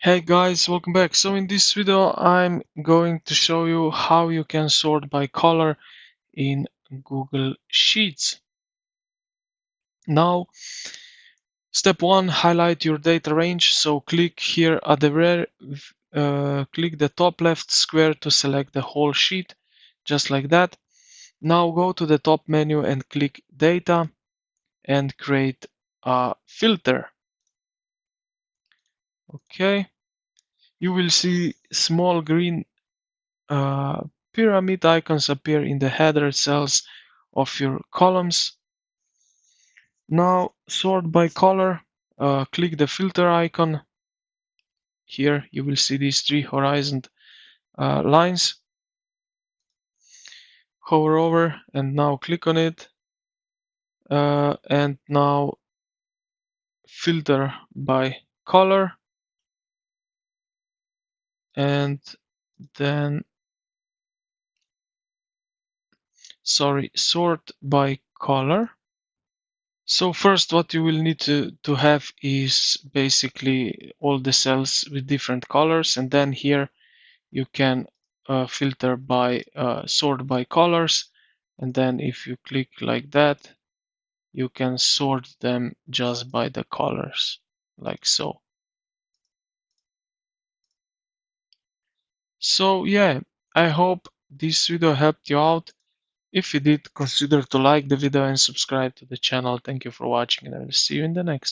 Hey guys, welcome back. So in this video I'm going to show you how you can sort by color in Google Sheets. Now, step 1, highlight your data range. So click here at the rear, click the top left square to select the whole sheet, just like that. Now go to the top menu and click data and create a filter. Okay, you will see small green uh, pyramid icons appear in the header cells of your columns. Now sort by color, click the filter icon. Here you will see these three horizon lines. Hover over and now click on it. And now filter by color. And then, sort by color. So first what you will need to have is basically all the cells with different colors, and then here you can filter by sort by colors, and then if you click like that you can sort them just by the colors, like so. So yeah, I hope this video helped you out. If you did, consider to like the video and subscribe to the channel. Thank you for watching, and I will see you in the next.